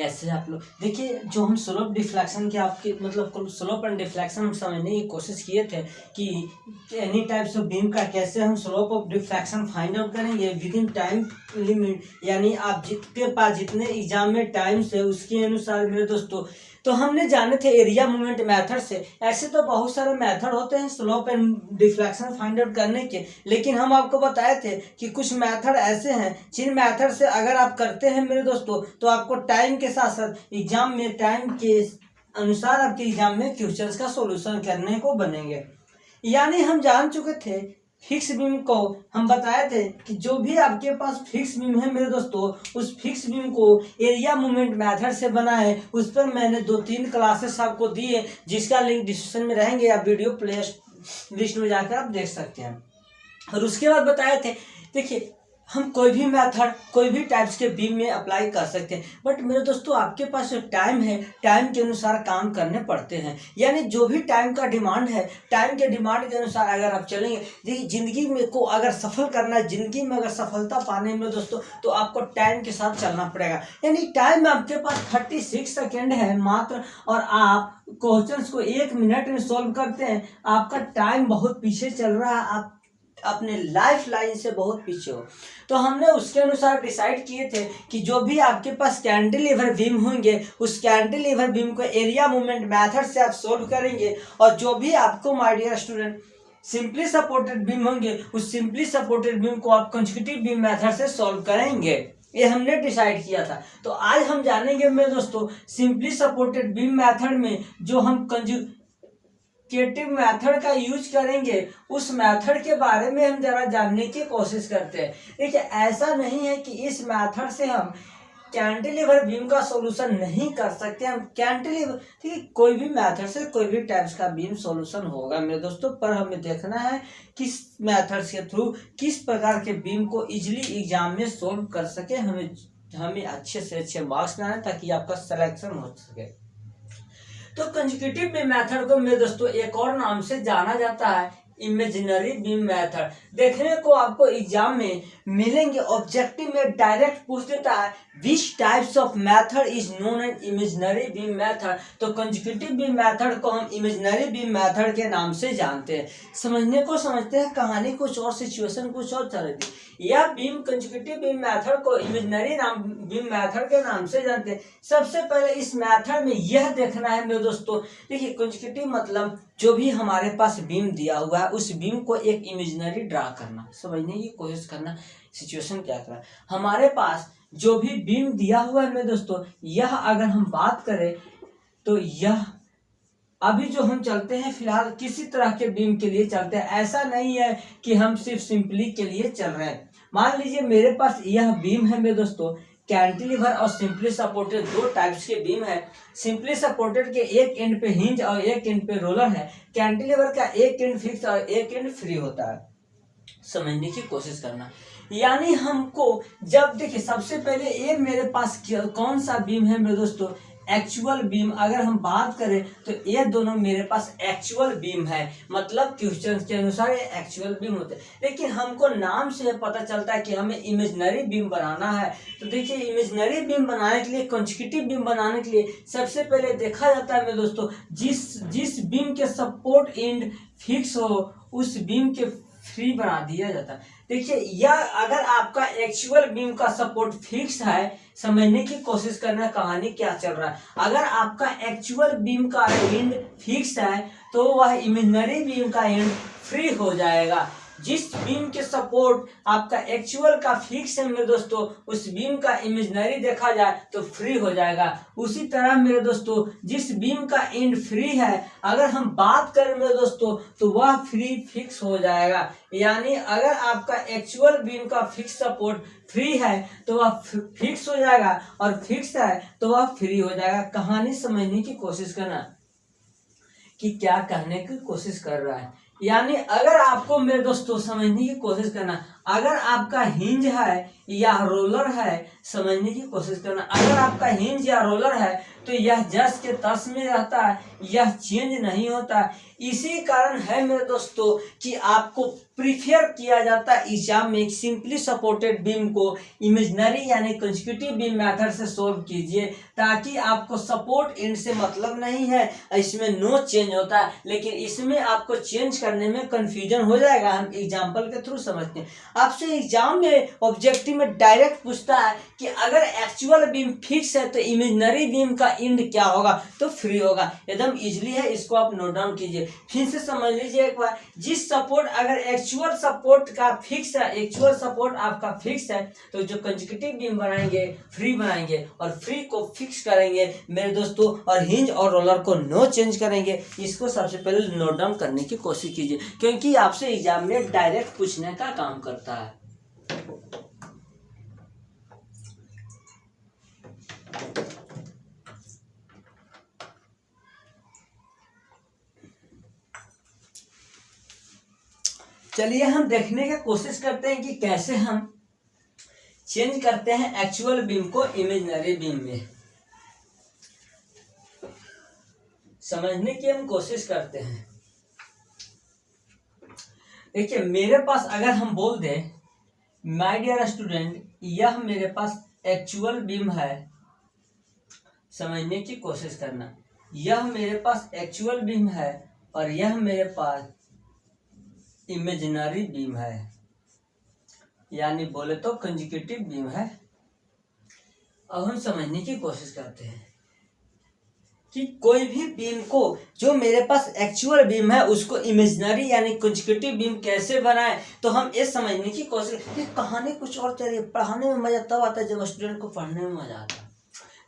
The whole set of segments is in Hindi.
कैसे आप लोग देखिए, जो हम स्लोप डिफ्लेक्शन के आपके मतलब स्लोप एंड डिफ्लेक्शन हम समझने की कोशिश किए थे कि एनी टाइप्स ऑफ बीम का कैसे हम slope of deflection find out करेंगे विद इन टाइम लिमिट, यानी आप जितने पास जितने एग्जाम में टाइम से उसके अनुसार मेरे दोस्तों। तो हमने जाने थे एरिया मूवमेंट मेथड से। ऐसे तो बहुत सारे मेथड होते हैं slope and deflection find out करने के, लेकिन हम आपको बताए थे कि कुछ मेथड ऐसे हैं जिन मेथड से अगर आप करते हैं मेरे दोस्तों तो आपको टाइम के साथ साथ एग्जाम में टाइम के अनुसार आपके एग्जाम में क्वेश्चंस का सॉल्यूशन करने को बनेंगे। यानी हम जान चुके थे फिक्स बीम को, हम बताए थे कि जो भी आपके पास फिक्स बीम है मेरे दोस्तों, उस फिक्स बीम को एरिया मूवमेंट मेथड से बना है। उस पर मैंने 2-3 क्लासेस आपको दिए जिसका लिंक डिस्क्रिप्शन में रहेंगे, आप वीडियो प्ले लिस्ट में जाकर आप देख सकते हैं। और उसके बाद बताए थे देखिए हम कोई भी मेथड कोई भी टाइप्स के बीम में अप्लाई कर सकते हैं, बट मेरे दोस्तों आपके पास जो टाइम है टाइम के अनुसार काम करने पड़ते हैं। यानी जो भी टाइम का डिमांड है टाइम के डिमांड के अनुसार अगर आप चलेंगे, देखिए जिंदगी में को अगर सफल करना है, जिंदगी में अगर सफलता पाने में दोस्तों तो आपको टाइम के साथ चलना पड़ेगा। यानी टाइम आपके पास 36 सेकेंड है मात्र, और आप क्वेश्चंस को 1 मिनट में सॉल्व करते हैं। आपका टाइम बहुत पीछे चल रहा है, आप अपने लाइफ लाइन से बहुत पीछे हो। तो हमने उसके अनुसार डिसाइड किए थे कि जो भी आपके पास कैंटिलीवर बीम होंगे उस कैंटिलीवर बीम को एरिया मूवमेंट मेथड से आप सोल्व करेंगे, और जो भी आपको my dear student simply supported beam होंगे उस सिंपली सपोर्टेड बीम को आप कंसेक्यूटिव बीम मेथड से सोल्व करेंगे। ये हमने डिसाइड किया था। तो आज हम जानेंगे मेरे दोस्तों सिंपली सपोर्टेड बीम मेथड में जो हम कंसेक्यूटिव मेथड का यूज करेंगे उस मेथड के बारे में हम जरा जानने की कोशिश करते हैं। देखिए ऐसा नहीं है कि इस मेथड से हम कैंटिलीवर बीम का सॉल्यूशन नहीं कर सकते। हम कैंटिलीवर ठीक है, कोई भी मेथड से कोई भी टाइप्स का बीम सॉल्यूशन होगा मेरे दोस्तों, पर हमें देखना है किस मेथड के थ्रू किस प्रकार के बीम को इजीली एग्जाम में सोल्व कर सके, हमें अच्छे से अच्छे मार्क्स लाना ताकि आपका सिलेक्शन हो सके। तो कंसेक्यूटिव बीम मेथड को मेरे दोस्तों एक और नाम से जाना जाता है इमेजिनरी बीम मेथड। देखने को आपको एग्जाम में मिलेंगे, ऑब्जेक्टिव में डायरेक्ट पूछ देता है which types of method is known as imaginary beam method. तो कंसेक्यूटिव बीम मेथड को हम इमेजिनरी बीम मेथड के नाम से जानते हैं। समझने को समझते हैं, कहानी कुछ और सिचुएशन कुछ और चल रही थी। यह बीम कंसेक्यूटिव बीम मेथड को इमेजिनरी बीम मेथड के नाम से जानते हैं। सबसे पहले इस मेथड में यह देखना है मेरे दोस्तों, देखिए कंसेक्यूटिव मतलब जो भी हमारे पास बीम दिया हुआ है उस बीम को एक इमेजिनरी ड्रा करना, समझने की कोशिश करना सिचुएशन क्या कर रहा है। हमारे पास जो भी बीम दिया हुआ है मेरे दोस्तों, यह अगर हम बात करें तो यह अभी जो हम चलते हैं फिलहाल किसी तरह के बीम के लिए चलते हैं। ऐसा नहीं है कि हम सिर्फ सिंपली के लिए चल रहे हैं। मान लीजिए मेरे पास यह बीम है मेरे दोस्तों, कैंटिलीवर और सिंपली सपोर्टेड दो टाइप्स के बीम है। सिंपली सपोर्टेड के एक एंड पे हिंज और एक एंड पे रोलर है। कैंटिलीवर का एक एंड फिक्स और एक एंड फ्री होता है, समझने की कोशिश करना। यानी हमको जब देखिए सबसे पहले ये मेरे पास कौन सा बीम है मेरे दोस्तों, एक्चुअल बीम। अगर हम बात करें तो ये दोनों मेरे पास एक्चुअल बीम है, मतलब क्वेश्चन के अनुसार ये एक्चुअल बीम होते हैं। लेकिन हमको नाम से पता चलता है कि हमें इमेजिनरी बीम बनाना है। तो देखिए इमेजिनरी बीम बनाने के लिए कंसेक्यूटिव बीम बनाने के लिए सबसे पहले देखा जाता है मेरे दोस्तों जिस बीम के सपोर्ट एंड फिक्स हो उस बीम के फ्री बना दिया जाता है। देखिए यह अगर आपका एक्चुअल बीम का सपोर्ट फिक्स है, समझने की कोशिश करना कहानी क्या चल रहा है। अगर आपका एक्चुअल बीम का एंड फिक्स है तो वह इमेजिनरी बीम का एंड फ्री हो जाएगा। जिस बीम के सपोर्ट आपका एक्चुअल का फिक्स है मेरे दोस्तों उस बीम का इमेजिनरी देखा जाए तो फ्री हो जाएगा। उसी तरह मेरे दोस्तों जिस बीम का एंड फ्री है अगर हम बात करें मेरे दोस्तों तो वह फ्री फिक्स हो जाएगा। यानी अगर आपका एक्चुअल बीम का फिक्स सपोर्ट फ्री है तो वह फिक्स हो जाएगा और फिक्स है तो वह फ्री हो जाएगा। कहानी समझने की कोशिश करना कि क्या कहने की कोशिश कर रहा है। यानी अगर आपको मेरे दोस्तों समझने की कोशिश करना, अगर आपका हिंज है या रोलर है, समझने की कोशिश करना, अगर आपका हिंज या रोलर है तो यह जस के तस में रहता है, यह चेंज नहीं होता। इसी कारण है मेरे दोस्तों कि आपको प्रीफर किया जाता है एग्जाम में एक सिंपली सपोर्टेड बीम को इमेजिनरी यानी कंसेक्यूटिव बीम मेथड से सोल्व कीजिए, ताकि आपको सपोर्ट एंड से मतलब नहीं है, इसमें नो चेंज होता है, लेकिन इसमें आपको चेंज करने में कंफ्यूजन हो जाएगा। हम एग्जांपल के थ्रू समझते हैं। आपसे एग्जाम में ऑब्जेक्टिव में डायरेक्ट पूछता है कि अगर एक्चुअल बीम फिक्स है तो इमेजिनरी बीम का एंड क्या होगा, तो फ्री होगा। एकदम इजीली है, इसको आप नोट डाउन कीजिए। फिर से समझ लीजिए एक बार, जिस सपोर्ट अगर एक्चुअल सपोर्ट का फिक्स है, एक्चुअल सपोर्ट आपका फिक्स है, तो जो कंसेक्यूटिव बीम बनाएंगे फ्री बनाएंगे और फ्री को फिक्स करेंगे मेरे दोस्तों, और हिंज और रोलर को नो चेंज करेंगे। इसको सबसे पहले नोट डाउन करने की कोशिश कीजिए, क्योंकि आपसे एग्जाम में डायरेक्ट पूछने का काम करता है। चलिए हम देखने की कोशिश करते हैं कि कैसे हम चेंज करते हैं एक्चुअल बीम को इमेजिनरी बीम में। समझने की हम कोशिश करते हैं। देखिए मेरे पास अगर हम बोल दें माय डियर स्टूडेंट, यह मेरे पास एक्चुअल बीम है, समझने की कोशिश करना, यह मेरे पास एक्चुअल बीम है और यह मेरे पास इमेजिनरी बीम है, यानी बोले तो कंसेक्यूटिव बीम है। अब हम समझने की कोशिश करते हैं कि कोई भी बीम को जो मेरे पास एक्चुअल बीम है उसको इमेजिनरी यानी कंसेक्यूटिव बीम कैसे बनाए, तो हम ये समझने की कोशिश। ये कहानी कुछ और चलिए, पढ़ाने में मजा तब आता है जब स्टूडेंट को पढ़ने में मजा आता है।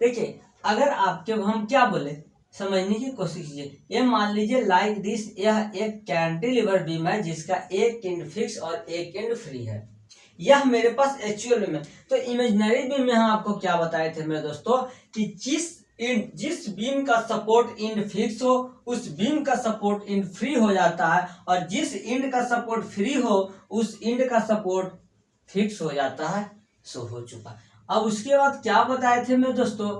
देखिए अगर आपके हम क्या बोले, समझने की कोशिश कीजिए। ये मान लीजिए लाइक दिस, यह एक कैंटिलीवर बीम है जिसका एक एंड फिक्स और एक एंड फ्री है। यह मेरे पास एक्चुअल बीम है। तो इमेजिनरी बीम में हम आपको क्या बताए थे मेरे दोस्तों कि जिस बीम का सपोर्ट एंड फिक्स हो उस बीम का सपोर्ट एंड फ्री हो जाता है, और जिस एंड का सपोर्ट फ्री हो उस एंड का सपोर्ट फिक्स हो जाता है। सो हो चुका। अब उसके बाद क्या बताए थे मेरे दोस्तों,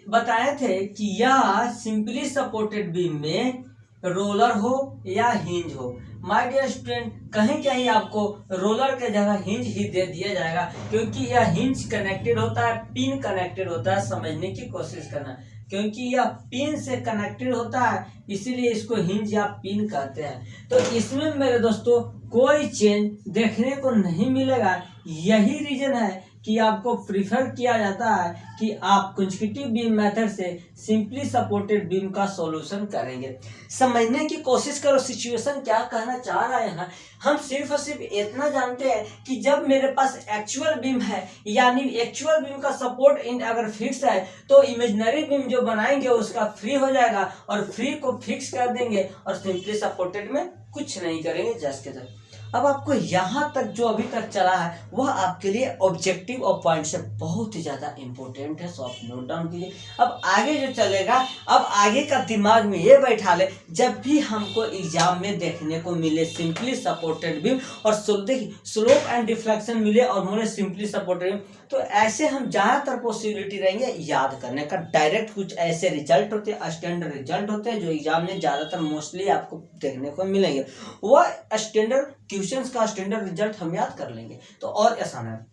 बताए थे कि यह सिंपली सपोर्टेड बीम में रोलर हो या हिंज हो। माय डियर स्टूडेंट, कहीं कहीं आपको रोलर के जगह हिंज ही दे दिया जाएगा, क्योंकि यह हिंज कनेक्टेड होता है, पिन कनेक्टेड होता है। समझने की कोशिश करना, क्योंकि यह पिन से कनेक्टेड होता है इसीलिए इसको हिंज या पिन कहते हैं। तो इसमें मेरे दोस्तों कोई चेंज देखने को नहीं मिलेगा। यही रीजन है कि आपको प्रीफर किया जाता है कि आप कंसेक्यूटिव बीम मेथड से सिंपली सपोर्टेड बीम का सॉल्यूशन करेंगे। समझने की कोशिश करो सिचुएशन क्या कहना चाह रहे हैं। हम सिर्फ और सिर्फ इतना जानते हैं कि जब मेरे पास एक्चुअल बीम है, यानी एक्चुअल बीम का सपोर्ट एंड अगर फिक्स है, तो इमेजिनरी बीम जो बनाएंगे उसका फ्री हो जाएगा और फ्री को फिक्स कर देंगे और सिंपली सपोर्टेड में कुछ नहीं करेंगे जस्ट के जस्ट। अब आपको यहाँ तक जो अभी तक चला है वह आपके लिए ऑब्जेक्टिव और पॉइंट से बहुत ही ज़्यादा इंपॉर्टेंट है, सो आप नोट डाउन कीजिए। अब आगे जो चलेगा, अब आगे का दिमाग में ये बैठा ले, जब भी हमको एग्जाम में देखने को मिले सिंपली सपोर्टेड बीम और देखिए स्लोप एंड डिफ्लेक्शन मिले और बोले सिंपली सपोर्टेड बीम, तो ऐसे हम ज़्यादातर पॉसिबिलिटी रहेंगे याद करने का। डायरेक्ट कुछ ऐसे रिजल्ट होते हैं, स्टैंडर्ड रिजल्ट होते हैं जो एग्जाम में ज़्यादातर मोस्टली आपको देखने को मिलेंगे, वह स्टैंडर्ड क्वेश्चंस का स्टैंडर्ड रिजल्ट हम याद कर लेंगे तो और आसान है।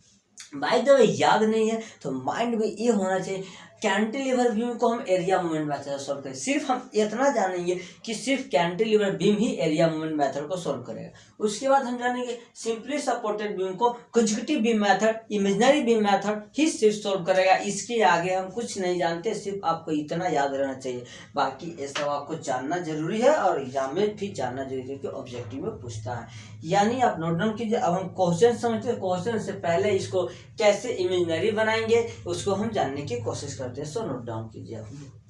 बाय द वे याद नहीं है तो माइंड में ये होना चाहिए कैंटिलीवर बीम को हम एरिया मूवमेंट मेथड सॉल्व करें। सिर्फ हम इतना जानेंगे कि सिर्फ कैंटिलीवर बीम ही एरिया मूवमेंट मेथड को सॉल्व करेगा। उसके बाद हम जानेंगे सिंपली सपोर्टेड बीम को consecutive beam method, imaginary beam method ही सिर्फ सॉल्व करेगा। इसके आगे हम कुछ नहीं जानते, सिर्फ आपको इतना याद रहना चाहिए। बाकी ये सब आपको जानना जरूरी है और एग्जाम में भी जानना जरूरी है कि ऑब्जेक्टिव में पूछता है। यानी आप नोट डाउन कीजिए। अब हम क्वेश्चन समझते हैं, क्वेश्चन से पहले इसको कैसे इमेजिनरी बनाएंगे उसको हम जानने की कोशिश करते हैं। सो नोट डाउन कीजिए आप।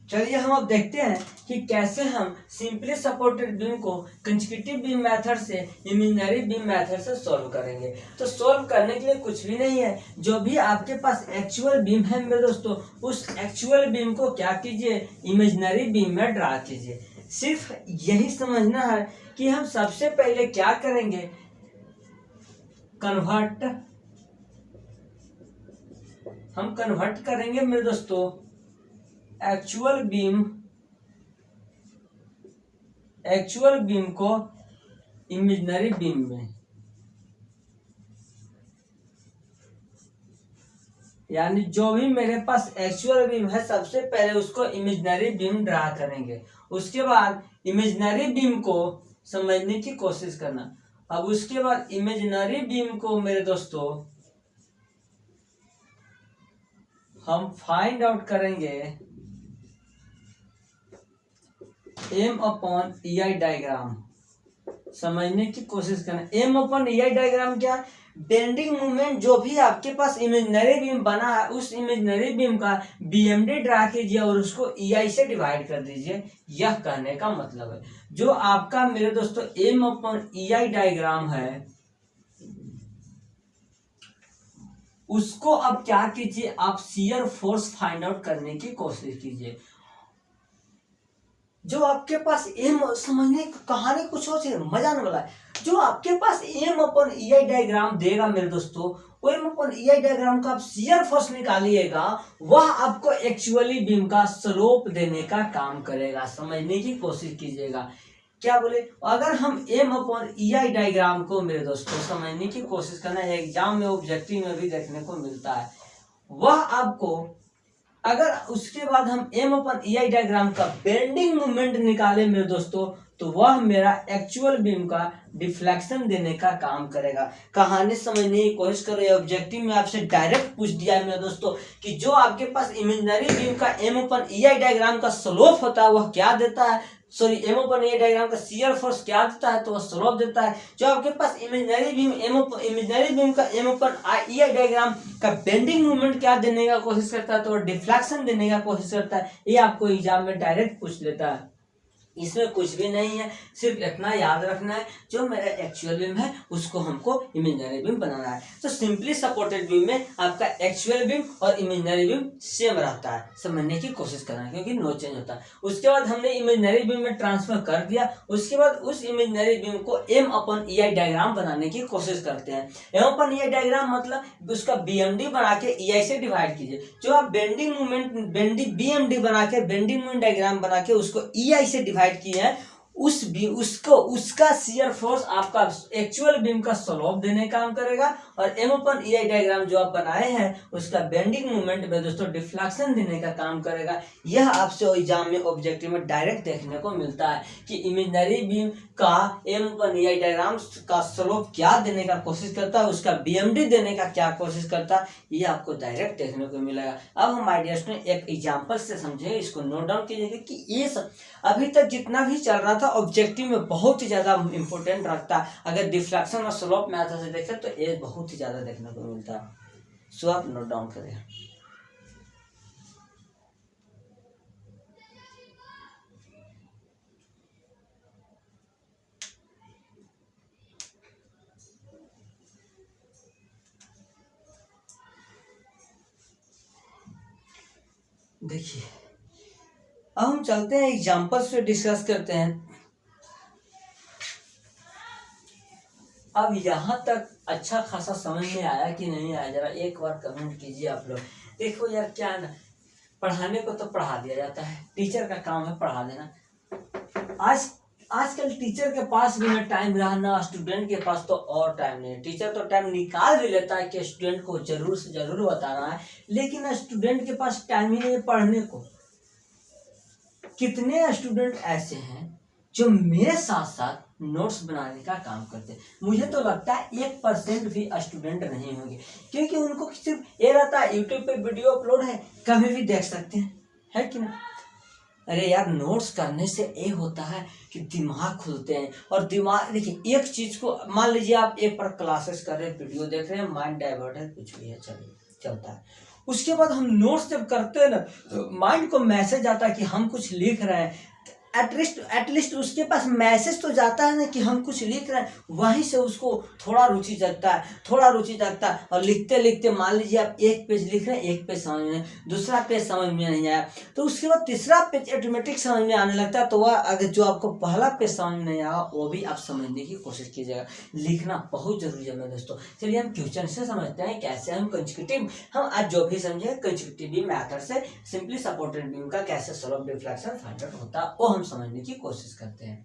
चलिए हम अब देखते हैं कि कैसे हम सिंपली सपोर्टेड बीम को कंसेक्यूटिव बीम मेथड से इमेजिनरी बीम मेथड से सॉल्व करेंगे। तो सॉल्व करने के लिए कुछ भी नहीं है, जो भी आपके पास एक्चुअल बीम है मेरे दोस्तों, उस एक्चुअल बीम को क्या कीजिए इमेजिनरी बीम में ड्रा कीजिए। सिर्फ यही समझना है कि हम सबसे पहले क्या करेंगे, कन्वर्ट, हम कन्वर्ट करेंगे मेरे दोस्तों एक्चुअल बीम को इमेजिनरी बीम में, यानी जो भी मेरे पास एक्चुअल बीम है सबसे पहले उसको इमेजिनरी बीम ड्रा करेंगे, उसके बाद इमेजिनरी बीम को समझने की कोशिश करना। अब उसके बाद इमेजिनरी बीम को मेरे दोस्तों हम फाइंड आउट करेंगे एम अपॉन ई आई डायग्राम, समझने की कोशिश करना। एम अपॉन ई आई डायग्राम क्या है? बेंडिंग मूवमेंट जो भी आपके पास इमेजिनरी बीम बना है उस इमेजिनरी बीम का बीएमडी ड्रा कीजिए और उसको ईआई से डिवाइड कर दीजिए, यह कहने का मतलब है। जो आपका मेरे दोस्तों एम अपॉन ईआई डायग्राम है उसको अब क्या कीजिए, आप शियर फोर्स फाइंड आउट करने की कोशिश कीजिए। जो आपके पास एम, समझने कहानी कुछ हो चाहिए, मजा आने वाला है। जो आपके पास एम अपन ई आई डायग्राम देगा मेरे दोस्तों, वो एम अपन ई आई डायग्राम का आप शियर फोर्स निकालिएगा, वह आपको एक्चुअली बीम का स्लोप देने का काम करेगा। समझने की कोशिश कीजिएगा, क्या बोले, अगर हम एम अपॉन ई आई डायग्राम को मेरे दोस्तों समझने की कोशिश करना है, एग्जाम में ऑब्जेक्टिव में भी देखने को मिलता है, वह आपको अगर उसके बाद हम एम अपन ई आई डायग्राम का बेंडिंग मूवमेंट निकाले मेरे दोस्तों, तो वह मेरा एक्चुअल बीम का डिफ्लेक्शन देने का काम करेगा। कहानी समझने की कोशिश करो, ऑब्जेक्टिव में आपसे डायरेक्ट पूछ दिया है मेरे दोस्तों कि जो आपके पास इमेजिनरी बीम का एम अपन ई आई डायग्राम का स्लोप होता है वह क्या देता है, सॉरी एम अपन ई आई डायग्राम का शियर फोर्स क्या देता है, तो वह स्लोप देता है। जो आपके पास इमेजिनरी बीम का एम अपन ई आई डायग्राम का बेंडिंग मूवमेंट क्या देने का कोशिश करता है, तो वह डिफ्लेक्शन देने का कोशिश करता है। ये आपको एग्जाम में डायरेक्ट पूछ लेता है, इसमें कुछ भी नहीं है, सिर्फ इतना याद रखना है जो मेरा एक्चुअल बीम है उसको हमको इमेजिनरी बीम बनाना है। तो सिंपली सपोर्टेड बीम में आपका एक्चुअल बीम और इमेजिनरी बीम सेम रहता है, समझने की कोशिश करना क्योंकि नो चेंज होता है। उसके बाद हमने इमेजिनरी बीम में ट्रांसफर कर दिया, उसके बाद उस इमेजिनरी बीम को एम अपन ई आई डायग्राम बनाने की कोशिश करते हैं। एम अपन ई आई डायग्राम मतलब उसका बीएमडी बना के ई आई से डिवाइड कीजिए। जो आप बेंडिंग मूवमेंट बीएमडी बना के बेंडिंग मूवमेंट डायग्राम बना के उसको ई आई से डिवाइड किए हैं, उसका शियर फोर्स आपका एक्चुअल बीम का स्लोप देने का काम करेगा, और एम अपन ई आई डायग्राम जो आप बनाए हैं उसका बेंडिंग मूवमेंट में दोस्तों डिफ्लेक्शन देने का काम करेगा। यह आपसे एग्जाम में ऑब्जेक्टिव में डायरेक्ट देखने को मिलता है कि इमेजिनरी बीम का एम अपन ई आई डायग्राम का स्लोप क्या देने का कोशिश करता है, उसका बीएमडी देने का क्या कोशिश करता है, ये आपको डायरेक्ट देखने को मिलेगा। अब हम आइडिया में एक एग्जाम्पल से समझेंगे, इसको नोट डाउन कीजिएगा कि ये सब अभी तक जितना भी चल रहा था ऑब्जेक्टिव में बहुत ही ज्यादा इंपॉर्टेंट रखता है। अगर डिफ्लेक्शन और स्लोप मैथड से देखें तो ये बहुत ही ज्यादा देखने को मिलता है। सो आप नोट डाउन करें। देखिए अब हम चलते हैं एग्जाम्पल्स पे डिस्कस करते हैं। अब यहाँ तक अच्छा खासा समझ में आया कि नहीं आया, जरा एक बार कमेंट कीजिए आप लोग। देखो यार क्या है ना, पढ़ाने को तो पढ़ा दिया जाता है, टीचर का काम है पढ़ा देना। आजकल टीचर के पास भी ना टाइम रहा ना स्टूडेंट के पास तो और टाइम नहीं है। टीचर तो टाइम निकाल भी लेता है कि स्टूडेंट को जरूर से जरूर बताना है, लेकिन स्टूडेंट के पास टाइम ही नहीं है पढ़ने को। कितने स्टूडेंट ऐसे हैं जो मेरे साथ साथ नोट्स बनाने का काम करते हैं? मुझे तो लगता है 1% भी स्टूडेंट नहीं होंगे, क्योंकि उनको सिर्फ ये रहता है यूट्यूब पे वीडियो अपलोड है कभी भी देख सकते हैं, है कि ना। अरे यार नोट्स करने से ये होता है कि दिमाग खुलते हैं, और दिमाग देखिए एक चीज को मान लीजिए आप एक पर क्लासेस कर रहे हैं, वीडियो देख रहे हैं, माइंड डाइवर्ट है, कुछ भी है चलिए चलता है। उसके बाद हम नोट्स जब करते हैं ना तो माइंड को मैसेज आता है कि हम कुछ लिख रहे हैं, एटलीस्ट उसके पास मैसेज तो जाता है ना कि हम कुछ लिख रहे हैं, वहीं से उसको थोड़ा रुचि जगता है और लिखते लिखते मान लीजिए आप एक पेज लिख रहे हैं, एक पेज समझ में, दूसरा पेज समझ में नहीं आया तो उसके बाद तीसरा पेज ऑटोमेटिक समझ में आने लगता है। तो वह अगर जो आपको पहला पेज समझ में नहीं आया वो भी आप समझने की कोशिश कीजिएगा। लिखना बहुत जरूरी है मेरे दोस्तों। चलिए हम क्वेश्चन से समझते हैं कैसे हम कंसेक्यूटिव, हम आज जो भी समझे कंसेक्यूटिव बीम मेथड से सिंपली सपोर्टेड बीम का कैसे solo of deflection find out होता है वो हम समझने की कोशिश करते हैं।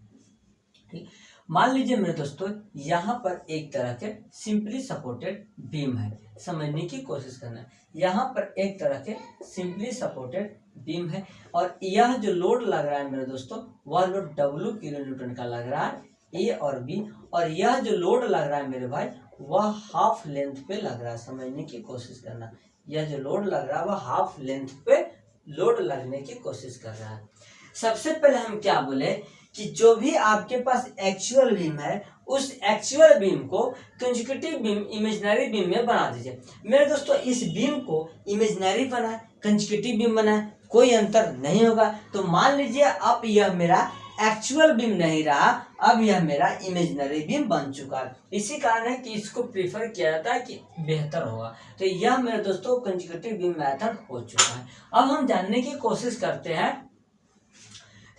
ठीक, मान लीजिए मेरे दोस्तों यहाँ पर एक तरह के सिंपली सपोर्टेड बीम है, समझने की कोशिश करना है। यहाँ पर एक तरह के सिंपली सपोर्टेड बीम है और यह जो लोड लग रहा है मेरे दोस्तों वह लोड W किलो न्यूटन का लग रहा है ए और बी, और यह जो लोड लग रहा है मेरे भाई वह हाफ लेंथ पे लग रहा है, समझने की कोशिश करना। यह जो लोड लग रहा है वह हाफ लेंथ पे लोड लगने की कोशिश कर रहा है। सबसे पहले हम क्या बोले कि जो भी आपके पास एक्चुअल बीम है उस एक्चुअल बीम को कंसेक्यूटिव बीम इमेजिनरी बीम में बना दीजिए। मेरे दोस्तों इस बीम को इमेजिनरी बनाए कंसेक्यूटिव बीम बनाए कोई अंतर नहीं होगा। तो मान लीजिए अब यह मेरा एक्चुअल बीम नहीं रहा, अब यह मेरा इमेजिनरी बीम बन चुका है। इसी कारण है कि इसको प्रीफर किया जाता है कि बेहतर होगा। तो यह मेरे दोस्तों कंसेक्यूटिव बीम मेथड हो चुका है। अब हम जानने की कोशिश करते हैं।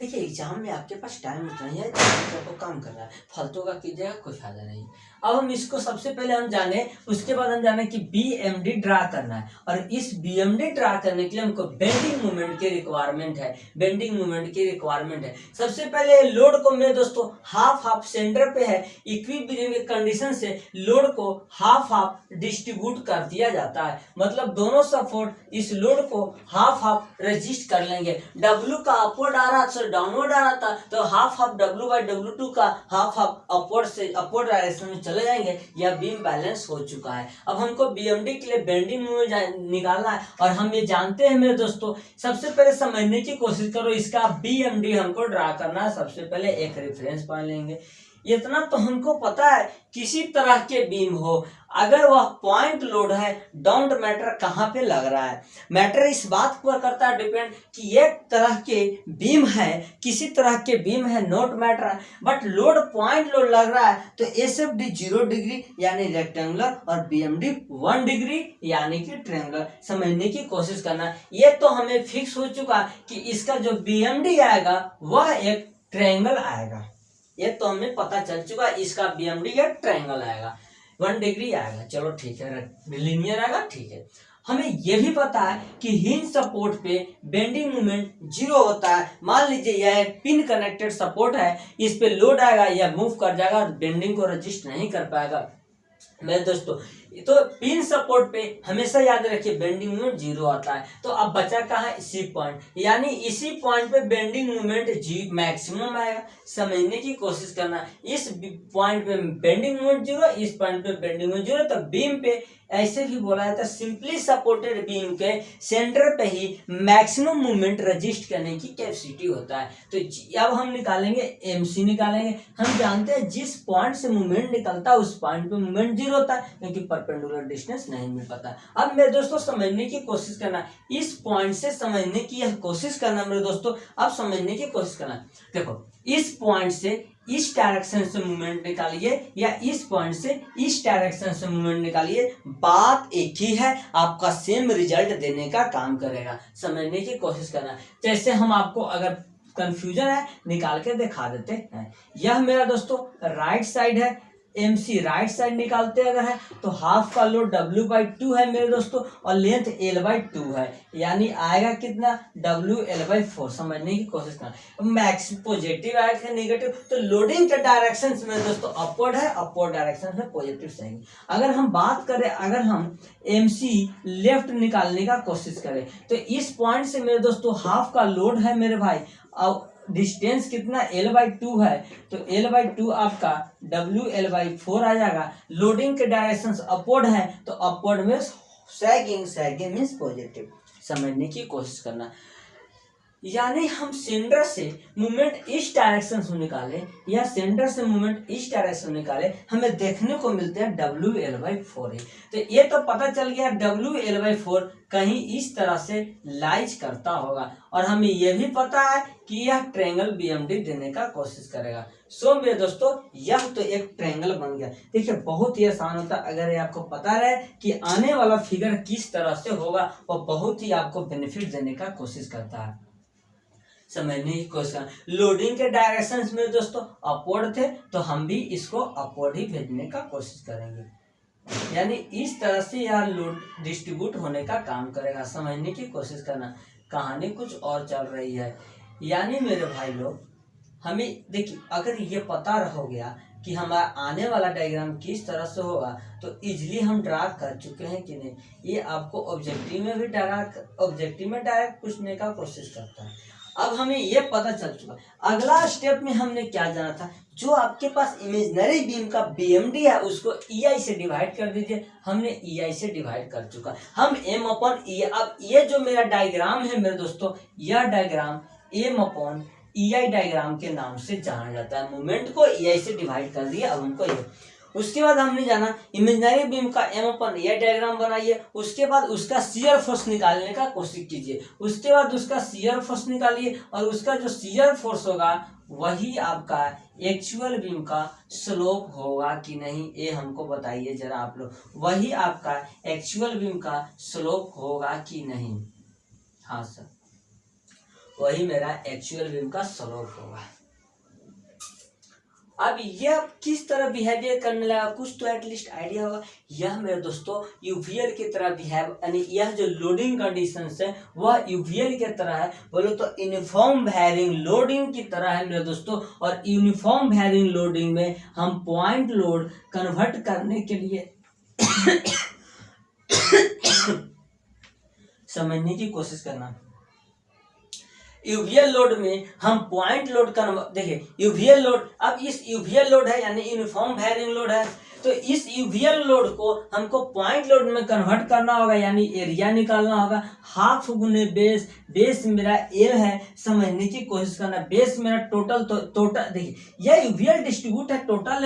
देखिए एग्जाम में आपके पास टाइम उतना ही है, आपको काम करना है, फालतू का कीजिएगा कोई फायदा नहीं। अब हम इसको सबसे पहले हम जाने, उसके बाद हम जाने कि BMD ड्रा करना है और इस BMD ड्रा करने के लिए हमको बेंडिंग मोमेंट की रिक्वायरमेंट है। सबसे पहले लोड को मेरे दोस्तों हाफ सेंटर पे है, इक्विलिब्रियम के कंडीशन से लोड को हाफ डिस्ट्रीब्यूट कर दिया जाता है। मतलब दोनों सपोर्ट इस लोड को हाफ रेजिस्ट कर लेंगे। W का अपवर्ड आ रहा था, डाउनवर्ड आ रहा था, तो हाफ W/W2 का हाफ अपवर्ड डायरेक्शन में चले जाएंगे। यह बीम बैलेंस हो चुका है। अब हमको BMD के लिए बेंडिंग मोमेंट निकालना है और हम ये जानते हैं मेरे दोस्तों। सबसे पहले समझने की कोशिश करो, इसका BMD हमको ड्रा करना है। सबसे पहले एक रेफरेंस पॉइंट लेंगे। इतना तो हमको पता है किसी तरह के बीम हो अगर वह पॉइंट लोड है, डोंट मैटर कहाँ पे लग रहा है, मैटर इस बात पर करता है डिपेंड कि एक तरह के बीम है, किसी तरह के बीम है, not matter, but load point load लग रहा है तो SFD 0 डिग्री यानी रेक्टेंगुलर और BMD 1 डिग्री यानी कि ट्रायंगुलर। समझने की कोशिश करना। ये तो हमें फिक्स हो चुका कि इसका जो BMD आएगा वह एक ट्रायंगल आएगा। ये तो हमें पता चल चुका इसका BMD या ट्रायंगल आएगा, 1 डिग्री आएगा। चलो ठीक है, लीनियर आएगा, ठीक है। हमें यह भी पता है कि हिंज सपोर्ट पे बेंडिंग मोमेंट 0 होता है। मान लीजिए यह एक पिन कनेक्टेड सपोर्ट है, इस पे लोड आएगा, यह मूव कर जाएगा और बेंडिंग को रजिस्ट नहीं कर पाएगा। मेरे दोस्तों तो पिन सपोर्ट पे हमेशा याद रखिए बेंडिंग मोमेंट 0 आता है। तो अब बचा कहाँ है, इसी पॉइंट, यानी इसी पॉइंट पे बेंडिंग मोमेंट मैक्सिमम आएगा। समझने की कोशिश करना, इस पॉइंट पे बेंडिंग मोमेंट 0, इस पॉइंट पे बेंडिंग मोमेंट 0। तो बीम पे ऐसे भी बोला जाता है सिंपली सपोर्टेड बीम के सेंटर पे ही मैक्सिमम मूवमेंट रजिस्ट करने की कैपेसिटी होता है। तो अब हम निकालेंगे MC निकालेंगे। हम जानते हैं जिस पॉइंट से मूवमेंट निकलता है उस पॉइंट पे मूवमेंट 0 होता है क्योंकि परपेंडिकुलर डिस्टेंस नहीं मिल पाता। अब मेरे दोस्तों समझने की कोशिश करना, इस पॉइंट से समझने की यह कोशिश करना मेरे दोस्तों। अब समझने की कोशिश करना, देखो इस पॉइंट से इस डायरेक्शन से मूवमेंट निकालिए या इस पॉइंट से इस डायरेक्शन से मूवमेंट निकालिए, बात एक ही है, आपका सेम रिजल्ट देने का काम करेगा। समझने की कोशिश करना। जैसे हम आपको अगर कंफ्यूजन है निकाल के दिखा देते हैं। यह मेरा दोस्तों राइट साइड है, MC राइट साइड निकालते अगर है तो हाफ का लोड W/2 है मेरे दोस्तों और लेंथ L/2 है, यानी आएगा कितना WL/4। समझने की कोशिश करना। मैक्स पॉजिटिव आएगा नेगेटिव, तो लोडिंग के डायरेक्शन मेरे दोस्तों अपवर्ड है, अपवर्ड डायरेक्शन में पॉजिटिव रहेंगे। अगर हम बात करें, अगर हम MC लेफ्ट निकालने का कोशिश करें तो इस पॉइंट से मेरे दोस्तों हाफ का लोड है मेरे भाई और डिस्टेंस कितना L/2 है, तो L/2 आपका WL/4 आ जाएगा। लोडिंग के डायरेक्शन अपवर्ड है तो अपवर्ड में सैगिंग मीन्स पॉजिटिव। समझने की कोशिश करना। यानी हम सेंटर से मूवमेंट इस डायरेक्शन से निकाले या सेंटर से मूवमेंट इस डायरेक्शन में निकाले, हमें देखने को मिलते हैं WL/4 है। तो ये तो पता चल गया WL/4 कहीं इस तरह से लाइज करता होगा, और हमें यह भी पता है कि यह ट्रायंगल BMD देने का कोशिश करेगा। सो मेरे दोस्तों यह तो एक ट्रायंगल बन गया। देखिए बहुत ही आसान होता है, अगर ये आपको पता रहे कि आने वाला फिगर किस तरह से होगा, वो बहुत ही आपको बेनिफिट देने का कोशिश करता है। समझने की कोशिश करना, लोडिंग के डायरेक्शन में दोस्तों अपवर्ड थे, तो हम भी इसको अपवर्ड ही भेजने का कोशिश करेंगे, यानी इस तरह से यह लोड डिस्ट्रीब्यूट होने का काम करेगा। समझने की कोशिश करना, कहानी कुछ और चल रही है। यानी मेरे भाई लोग, हमें देखिए अगर ये पता हो गया कि हमारा आने वाला डायग्राम किस तरह से होगा, तो इजीली हम ड्रा कर चुके हैं कि नहीं। ये आपको ऑब्जेक्टिव में भी डायरेक्ट पूछने का कोशिश करता है। अब हमें ये पता चल चुका, अगला स्टेप में हमने क्या जाना था, जो आपके पास इमेजिनरी बीम का BMD है उसको EI से डिवाइड कर दीजिए। हमने EI से डिवाइड कर चुका, हम M/E। अब ये जो मेरा डायग्राम है मेरे दोस्तों, यह डायग्राम M/EI डायग्राम के नाम से जाना जाता है। मूवमेंट को EI से डिवाइड कर दिया। अब हमको ये, उसके बाद हमने जाना इमेजिनरी बीम का M/EI डायग्राम बनाइए। उसके बाद उसका शियर फोर्स निकालने का कोशिश कीजिए। उसके बाद उसका शियर फोर्स निकालिए, और उसका जो शियर फोर्स होगा वही आपका एक्चुअल बीम का स्लोप होगा कि नहीं, ये हमको बताइए जरा आप लोग। वही आपका एक्चुअल बीम का स्लोप होगा कि नहीं? हाँ सर, वही मेरा एक्चुअल बीम का स्लोप होगा। अब यह किस तरह बिहेवियर करने लगा, कुछ तो एटलीस्ट आइडिया होगा। यह मेरे दोस्तों यूवीएल की तरह बिहेव, यानी यह जो लोडिंग कंडीशंस है वह यूवीएल की तरह है। बोलो तो यूनिफॉर्म वेयरिंग लोडिंग की तरह है मेरे दोस्तों। और यूनिफॉर्म वेयरिंग लोडिंग में हम पॉइंट लोड कन्वर्ट करने के लिए समझने की कोशिश करना। यूवीएल लोड में हम पॉइंट लोड देखिए यूवीएल लोड, अब इस यूवीएल लोड है यानी यूनिफॉर्म वेयरिंग लोड है, तो इस यूवीएल लोड को हमको पॉइंट लोड में कन्वर्ट करना होगा, यानी एरिया निकालना होगा। हाफ गुने बेस, बेस मेरा एल है, समझने की कोशिश करना। बेस मेरा टोटल देखिए यह यूवीएल डिस्ट्रीब्यूट है, टोटल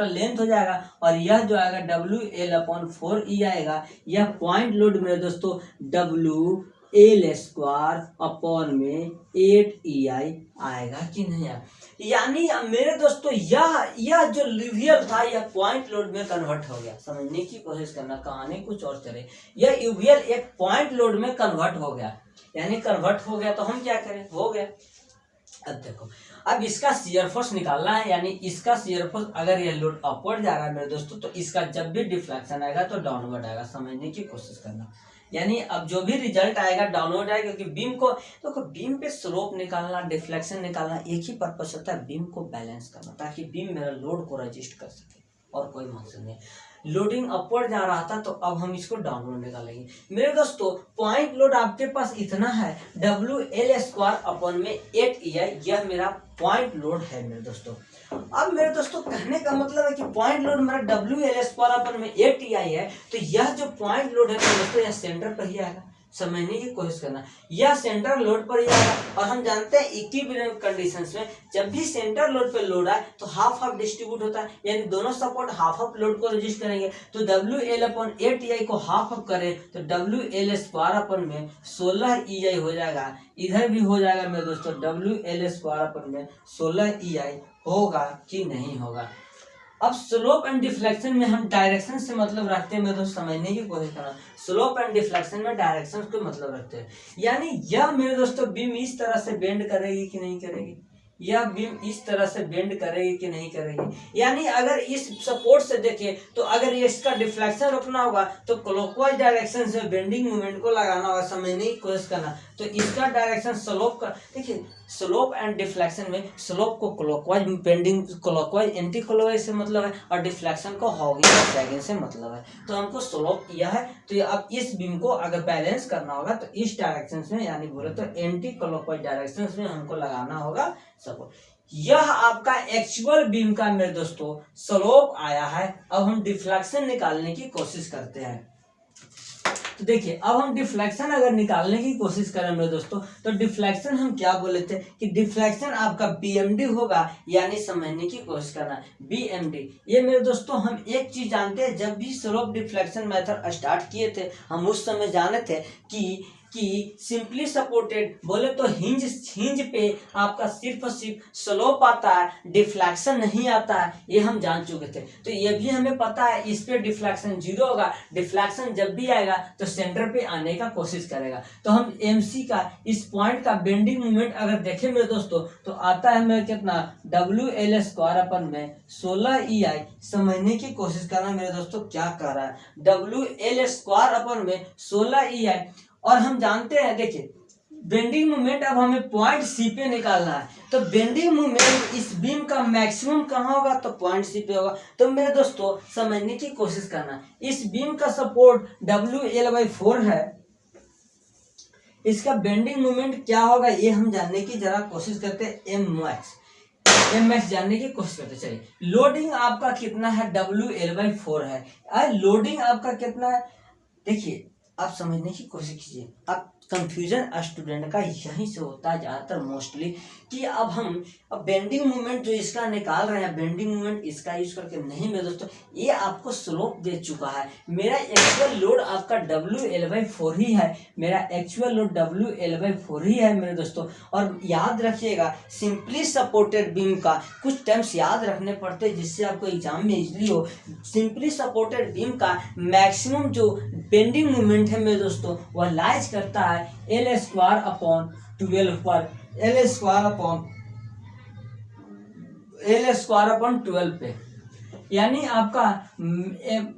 लेंथ हो जाएगा, और यह जो आएगा WL/4E आएगा। यह पॉइंट लोड मेरे दोस्तों WL²/8EI आएगा कि नहीं आएगा। यानी मेरे दोस्तों यह जो यूवीएल था यह पॉइंट लोड में कन्वर्ट हो गया। समझने की कोशिश करना, कहानी कुछ और चले। यह यूवीएल एक पॉइंट लोड में कन्वर्ट हो गया, यानी कन्वर्ट हो गया तो हम क्या करें, हो गया। अब देखो, अब इसका शियर फोर्स निकालना है, यानी इसका शियर फोर्स, अगर यह लोड अपवर्ड जा रहा है मेरे दोस्तों, तो इसका जब भी डिफ्लेक्शन आएगा तो डाउनवर्ड आएगा। समझने की कोशिश करना, यानी अब जो भी रिजल्ट आएगा डाउनवर्ड आएगा, क्योंकि बीम को देखो, बीम पे स्लोप निकालना, डिफ्लेक्शन निकालना एक ही पर्पस होता है, बीम को बैलेंस करना, ताकि बीम मेरा लोड को रजिस्ट कर सके, और कोई मकसद नहीं। लोडिंग अपवर्ड जा रहा था, तो अब हम इसको डाउनवर्ड निकालेंगे। मेरे दोस्तों पॉइंट लोड आपके पास इतना है WL²/8EI, यह मेरा पॉइंट लोड है मेरे दोस्तों। अब मेरे दोस्तों कहने का मतलब है कि पॉइंट लोड मेरा WL²/8EI है, तो यह जो पॉइंट लोड है मेरे दोस्तों यह सेंटर पर ही आएगा। समझने की कोशिश करना, यह सेंटर लोड पर ही आएगा, और हम जानते हैं इक्विलिब्रियम कंडीशंस में जब भी सेंटर लोड पे लोड आए तो हाफ हाफ डिस्ट्रीब्यूट होता है, यानी दोनों सपोर्ट हाफ हाफ लोड को रजिस्ट करेंगे। तो WL/8EI को हाफ हाफ करें तो WL²/16EI हो जाएगा। इधर भी हो जाएगा मेरे दोस्तों, WL²/16EI होगा कि नहीं होगा। अब स्लोप एंड डिफ्लेक्शन में हम डायरेक्शन से मतलब रखते हैं, मैं तो समझने की कोशिश कर रहा हूँ। स्लोप एंड डिफ्लेक्शन में डायरेक्शन को मतलब रखते हैं, यानी यह मेरे दोस्तों बीम इस तरह से बेंड करेगी कि नहीं करेगी, यह बीम इस तरह से बेंड करेगी कि नहीं करेगी। यानी अगर इस सपोर्ट से देखें तो अगर इसका डिफ्लेक्शन रोकना होगा तो क्लॉकवाइज डायरेक्शन से बेंडिंग मूवमेंट को लगाना होगा। समझने की कोशिश करना, तो इसका डायरेक्शन स्लोप का, देखिए स्लोप एंड डिफ्लेक्शन में स्लोप को clockwise, bending clockwise anti clockwise से मतलब है, और डिफ्लेक्शन को हॉगिंग और सैगिंग से मतलब है। तो हमको स्लोप यह है, तो अब इस बीम को अगर बैलेंस करना होगा तो इस डायरेक्शन में, यानी बोले तो एंटी क्लॉकवाइज डायरेक्शन में हमको लगाना होगा सपोर्ट। यह आपका एक्चुअल बीम का मेरे दोस्तों स्लोप आया है। अब हम डिफ्लेक्शन निकालने की कोशिश करते हैं। तो देखिए अब हम डिफ्लेक्शन अगर निकालने की कोशिश करें मेरे दोस्तों, तो डिफ्लेक्शन हम क्या बोले थे कि डिफ्लेक्शन आपका बीएमडी होगा, यानी समझने की कोशिश करना बीएमडी। ये मेरे दोस्तों हम एक चीज जानते हैं, जब भी स्लोप डिफ्लेक्शन मेथड स्टार्ट किए थे हम उस समय जाने थे कि सिंपली सपोर्टेड बोले तो हिंज पे आपका सिर्फ और सिर्फ स्लोप आता है, डिफ्लेक्शन नहीं आता है, ये हम जान चुके थे। तो ये भी हमें पता है इस पे डिफ्लेक्शन 0 होगा, डिफ्लेक्शन जब भी आएगा तो सेंटर पे आने का कोशिश करेगा। तो हम एमसी का इस पॉइंट का बेंडिंग मोमेंट अगर देखें मेरे दोस्तों, तो आता है मेरे कितना WL² अपन में 16EI। समझने की कोशिश करना मेरे दोस्तों क्या कह रहा है, WL² अपन में 16EI। और हम जानते हैं देखिए बेंडिंग मोमेंट अब हमें पॉइंट सी पे निकालना है, तो बेंडिंग मोमेंट इस बीम का मैक्सिमम कहाँ होगा, तो पॉइंट सी पे होगा। तो मेरे दोस्तों समझने की कोशिश करना, इस बीम का सपोर्ट WL/4 है, इसका बेंडिंग मोमेंट क्या होगा ये हम जानने की जरा कोशिश करते हैं। एम मैक्स जानने की कोशिश करते। चलिए लोडिंग आपका कितना है, WL/4 है। लोडिंग आपका कितना है, देखिए आप समझने की कोशिश कीजिए। अब कंफ्यूजन स्टूडेंट का यहीं से होता है ज़्यादातर मोस्टली, कि अब हम बेंडिंग मोमेंट जो इसका निकाल रहे हैं, बेंडिंग मोमेंट इसका यूज करके नहीं मेरे दोस्तों, ये आपको स्लोप दे चुका है। मेरा एक्चुअल लोड आपका WL/4 ही है, मेरा एक्चुअल लोड WL/4 ही है मेरे दोस्तों। और याद रखिएगा सिंपली सपोर्टेड बीम का कुछ टर्म्स याद रखने पड़ते हैं जिससे आपको एग्जाम में इजली हो। सिंपली सपोर्टेड बीम का मैक्सिमम जो बेंडिंग मोमेंट है मेरे दोस्तों वह लाइज करता है L²/12 पर, L²/12 पे। यानी आपका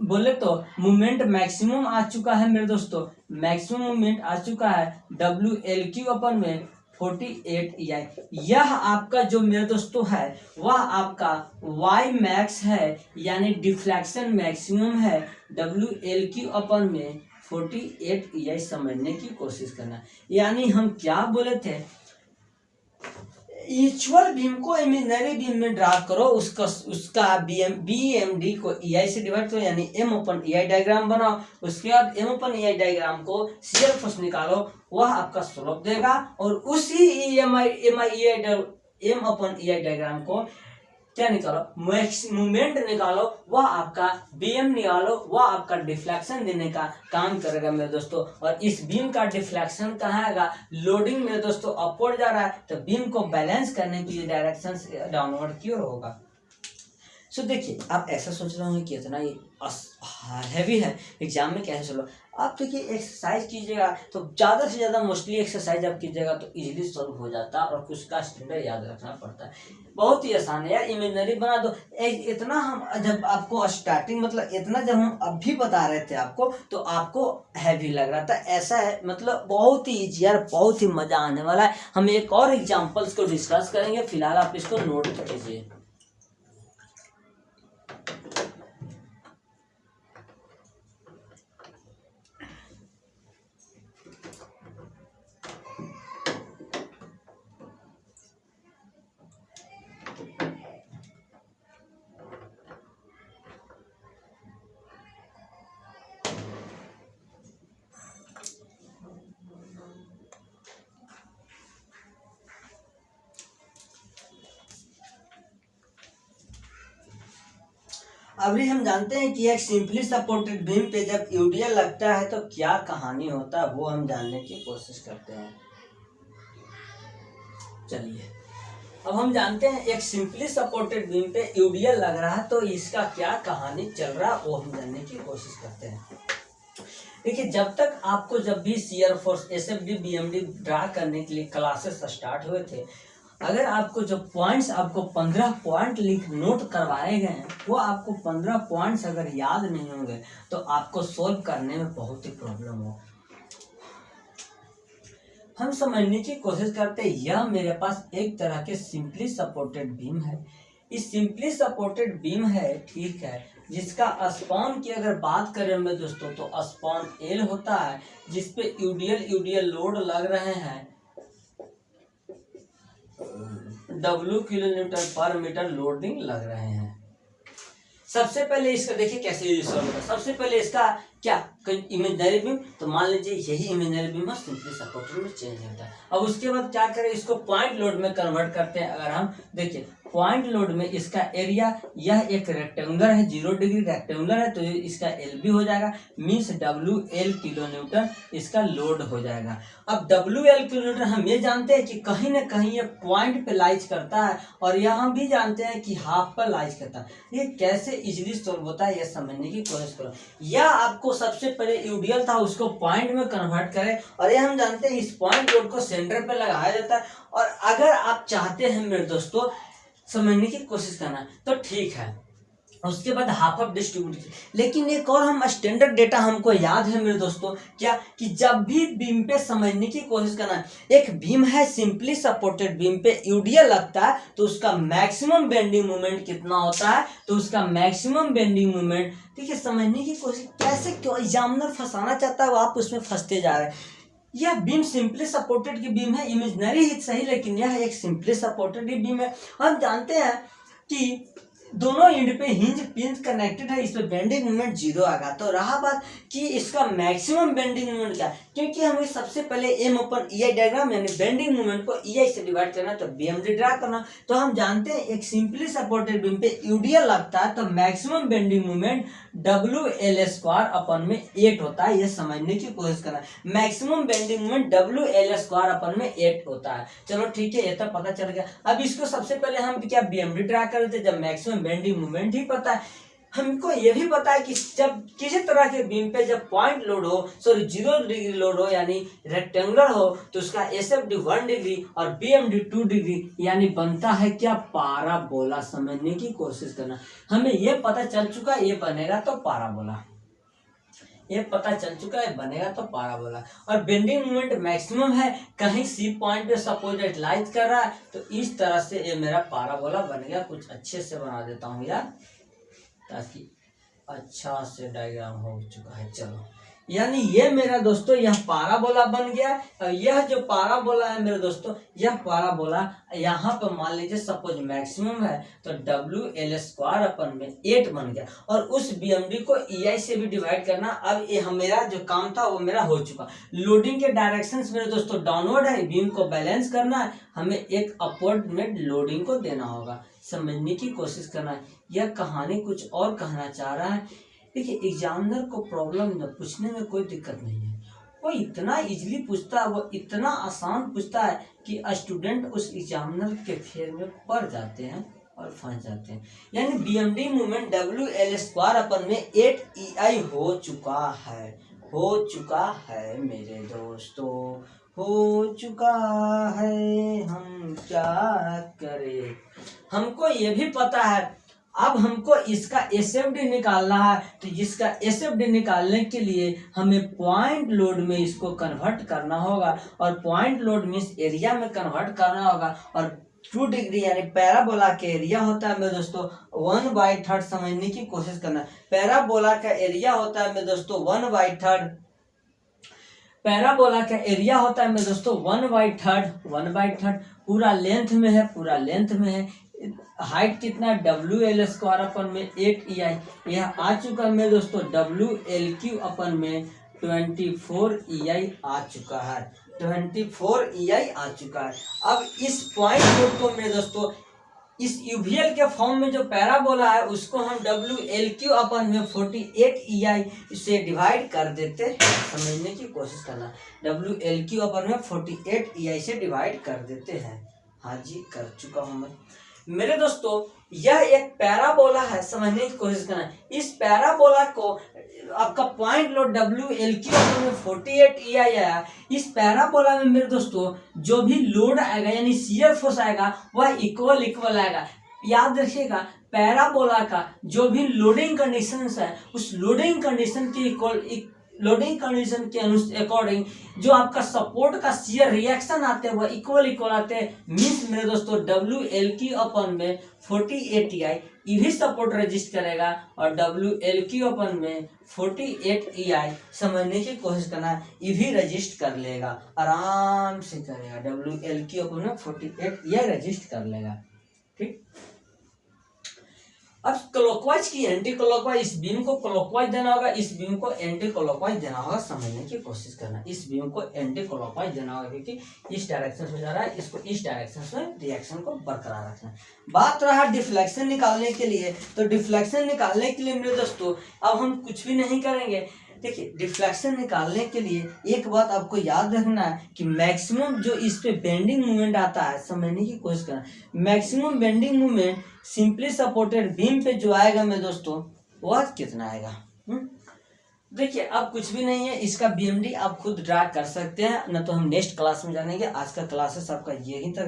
बोले तो मोमेंट मैक्सिमम आ चुका है मेरे दोस्तों, मैक्सिमम मोमेंट आ चुका है WL/48EI। यह आपका जो मेरे दोस्तों है वह आपका Y मैक्स है, यानी डिफ्लेक्शन मैक्सिमम है WL/48EI। समझने की कोशिश करना, यानी हम क्या बोले थे, इक्वल बीम को इमेजिनरी बीम में ड्रा करो, उसका BMD को EI से डिवाइड करो, यानी M/EI डायग्राम बनाओ। उसके बाद M/EI डायग्राम को शियर फोर्स निकालो, वह आपका स्लोप देगा। और उसी M/EI डायग्राम को क्या निकालो, मोमेंट निकालो, वह आपका BM निकालो, वह आपका डिफ्लेक्शन देने का काम करेगा मेरे दोस्तों। और इस बीम का डिफ्लेक्शन कहाँ आएगा, लोडिंग मेरे दोस्तों अपवर्ड जा रहा है, तो बीम को बैलेंस करने के लिए डायरेक्शन डाउनवर्ड की ओर होगा। सो देखिए आप ऐसा सोच रहे होंगे कि इतना ही हैवी है, एग्जाम में कैसे चलो। आप देखिए एक्सरसाइज कीजिएगा तो ज़्यादा से ज़्यादा मोस्टली एक्सरसाइज आप कीजिएगा तो इजीली सॉल्व हो जाता है, और कुछ का स्टैंडर्ड याद रखना पड़ता है। बहुत ही आसान है यार, इमेजिनरी बना दो। इतना हम जब आपको स्टार्टिंग मतलब इतना जब हम अभी बता रहे थे आपको, तो आपको हैवी लग रहा था, ऐसा है मतलब बहुत ही ईजी यार, बहुत ही मज़ा आने वाला है। हम एक और एग्जाम्पल्स को डिस्कस करेंगे, फिलहाल आप इसको नोट कीजिए। अभी हम जानते हैं कि एक सिंपली सपोर्टेड बीम पे जब यूडीएल लगता है तो क्या कहानी होता है, वो हम जानने की कोशिश करते हैं। चलिए अब हम जानते हैं एक सिंपली सपोर्टेड बीम पे यूडीएल लग रहा है तो इसका क्या कहानी चल रहा है वो हम जानने की कोशिश करते हैं। देखिए जब भी shear force SFD BMD draw करने के लिए क्लासेस स्टार्ट हुए थे, अगर आपको जो पॉइंट्स आपको 15 पॉइंट नोट करवाए गए हैं, वो आपको 15 पॉइंट्स अगर याद नहीं होंगे तो आपको सोल्व करने में बहुत ही प्रॉब्लम हो। हम समझने की कोशिश करते हैं, यह मेरे पास एक तरह के सिंपली सपोर्टेड बीम है। इस सिंपली सपोर्टेड बीम है, ठीक है, जिसका स्पॉन की अगर बात करें मेरे दोस्तों तो स्पॉन L होता है, जिसपे यूडीएल लोड लग रहे हैं W kN/m लोडिंग लग रहे हैं। सबसे पहले इसका देखिए कैसे यूज होगा। सबसे पहले इसका क्या इमेजनरी बीम, तो मान लीजिए यही इमेजनरी बीम सिंपली सपोर्टेड में चेंज होता है। अब उसके बाद क्या करें, इसको पॉइंट लोड में कन्वर्ट करते हैं। अगर हम देखिए पॉइंट लोड में इसका एरिया, यह एक रेक्टेंगुलर है, 0 डिग्री रेक्टेंगुलर है, तो इसका एल बी हो जाएगा, means W L kilo Newton इसका लोड हो जाएगा। अब डब्ल्यू एल किलो न्यूटन हम ये जानते हैं कि कहीं ना कहीं ये पॉइंट पे लाइज करता है, और यहाँ भी जानते हैं कि हाफ पर लाइज करता है। ये कैसे इजीली सोल्व होता है, ये समझने की कोशिश करो। या आपको सबसे पहले यूडीएल था उसको पॉइंट में कन्वर्ट करें, और ये हम जानते हैं इस पॉइंट लोड को सेंटर पे लगाया जाता है। और अगर आप चाहते हैं मेरे दोस्तों समझने की कोशिश करना तो ठीक है, उसके बाद हाफ ऑफ डिस्ट्रीब्यूट। लेकिन एक और हम स्टैंडर्ड डेटा हमको याद है मेरे दोस्तों, क्या कि जब भी बीम पे समझने की कोशिश करना, एक बीम है सिंपली सपोर्टेड बीम पे यूडीएल लगता है तो उसका मैक्सिमम बेंडिंग मोमेंट कितना होता है, तो उसका मैक्सिमम बेंडिंग मोमेंट, ठीक है, समझने की कोशिश कैसे क्यों एग्जामिनर फंसाना चाहता है वो आप उसमें फंसते जा रहे हैं। यह बीम सिंपली सपोर्टेड की बीम है, इमेजनरी ही सही लेकिन यह एक सिंपली सपोर्टेड बीम है। हम जानते हैं कि दोनों एंड पे हिंज पिन कनेक्टेड है, इस पे बेंडिंग मोमेंट 0 आएगा। तो रहा बात कि इसका मैक्सिमम बेंडिंग मोमेंट क्या, क्योंकि हमें सबसे पहले एम अपन ई डायग्राम यानी बेंडिंग मोमेंट को ई से डिवाइड करना, तो बीएमडी ड्रा करना। तो हम जानते हैं एक सिंपली सपोर्टेड बीम पे यूडीएल लगता है तो maximum bending moment W L square upon में 8 होता है। ये समझने की कोशिश करना, maximum bending moment W L square upon में 8 होता है। चलो ठीक है, ये तो पता चल गया। अब इसको सबसे पहले हम क्या बीएमडी ड्रा कर देते, जब मैक्सिमम बेंडिंग मोमेंट ही पता है, हमको ये भी पता है कि जब किसी तरह के बीम पे जब पॉइंट लोड हो, सॉरी 0 डिग्री लोड हो यानी रेक्टेंगुलर हो, तो उसका एसएफडी 1 डिग्री और बीएमडी 2 डिग्री यानी बनता है क्या, पाराबोला। समझने की कोशिश करना, हमें ये पता चल चुका है ये बनेगा तो पाराबोला, ये पता चल चुका है बनेगा तो पाराबोला। और बेंडिंग मोमेंट मैक्सिमम है, कहीं सी पॉइंट पे सपोज लाइज कर रहा है, तो इस तरह से ये मेरा पाराबोला बन गया। कुछ अच्छे से बना देता हूँ यार ताकि अच्छा से डायग्राम हो चुका है। चलो, यानी ये मेरा दोस्तों यह पाराबोला बन गया। और यह जो पाराबोला है मेरे दोस्तों, यह पाराबोला यहाँ पर मान लीजिए सपोज मैक्सिमम है तो डब्ल्यू एल स्क्वायर अपन में 8 बन गया, और उस बीएमडी को ईआई से भी डिवाइड करना। अब ये मेरा जो काम था वो मेरा हो चुका। लोडिंग के डायरेक्शन मेरे दोस्तों डाउनवर्ड है, बीम को बैलेंस करना है, हमें एक अपवर्ड में लोडिंग को देना होगा। समझने की कोशिश करना है, यह कहानी कुछ और कहना चाह रहा है। देखिए एग्जामिनर को प्रॉब्लम न पूछने में कोई दिक्कत नहीं है, वो इतना इजीली पूछता है, वो इतना आसान पूछता है कि स्टूडेंट उस एग्जामिनर के फेर में पड़ जाते हैं और फंस जाते हैं। यानी BMD movement W L square upon में 8 EI हो चुका है मेरे दोस्तों, हो चुका है। हम क्या करें, हमको ये भी पता है। अब हमको इसका एसएफडी निकालना है, तो इसका एसएफडी निकालने के लिए हमें पॉइंट लोड में इसको कन्वर्ट करना होगा, और पॉइंट लोड मीन्स एरिया में कन्वर्ट करना होगा। और 2 डिग्री यानी पैराबोला का एरिया होता है मेरे दोस्तों 1/3। समझने की कोशिश करना, पैराबोला का एरिया होता है मेरे दोस्तों 1/3। पैराबोला का एरिया होता है मेरे दोस्तों 1/3 पूरा लेंथ में है। हाइट कितना, डब्ल्यू एल स्क्वायर अपन में 8 EI, यह आ चुका है मेरे दोस्तों डब्ल्यू एल क्यू अपन में 24 EI आ चुका है, 24 EI आ चुका है। अब इस पॉइंट लोड को मेरे दोस्तों इस यूवीएल के फॉर्म में जो पैराबोला है उसको हम डब्ल्यू एल क्यू अपन में 48 EI से डिवाइड कर देते हैं। समझने की कोशिश करना, डब्ल्यू एल क्यू अपन में 48 EI से डिवाइड कर देते हैं। हाँ जी, कर चुका हूँ मैं मेरे दोस्तों। यह एक पैराबोला है, समझने की कोशिश करना। इस पैराबोला को आपका point load W L Q में 48 EI आया। इस पैराबोला में मेरे दोस्तों जो भी लोड आएगा यानी शियर फोर्स आएगा वह इक्वल आएगा। याद रखिएगा, पैराबोला का जो भी लोडिंग कंडीशन है उस लोडिंग कंडीशन के अकॉर्डिंग जो आपका सपोर्ट का शियर रिएक्शन आते हैं वह इक्वल आते हैं। मीन्स मेरे दोस्तों डब्ल्यू एल क्यू अपन में 48 EI ये भी सपोर्ट रजिस्ट करेगा, और डब्ल्यू एल क्यू अपन में 48 EI समझने की कोशिश करना, ये भी रजिस्ट कर लेगा, आराम से करेगा। डब्ल्यू एल क्यू अपन में 48 EI रजिस्ट कर लेगा। ठीक, अब क्लॉकवाइज की एंटी क्लॉकवाइज, इस बीम को क्लॉकवाइज देना होगा, इस बीम को एंटी क्लॉकवाइज देना होगा, समझने की कोशिश करना। इस बीम को एंटी क्लॉकवाइज देना होगा क्योंकि इस डायरेक्शन में जा रहा है, इसको इस डायरेक्शन में रिएक्शन को बरकरार रखना है। बात रहा डिफ्लेक्शन निकालने के लिए, तो डिफ्लेक्शन निकालने के लिए मेरे दोस्तों अब हम कुछ भी नहीं करेंगे। देखिए डिफ्लेक्शन निकालने के लिए एक बात आपको याद रखना है कि मैक्सिमम जो इस पे बेंडिंग मोमेंट आता है, समझने की कोशिश करना। Maximum bending moment simply supported beam पे जो आएगा मेरे दोस्तों वह कितना आएगा। देखिए अब कुछ भी नहीं है, इसका बीएमडी आप खुद ड्रा कर सकते हैं, न तो हम नेक्स्ट क्लास में जानेंगे। आज का क्लासेस आपका यहीं तक।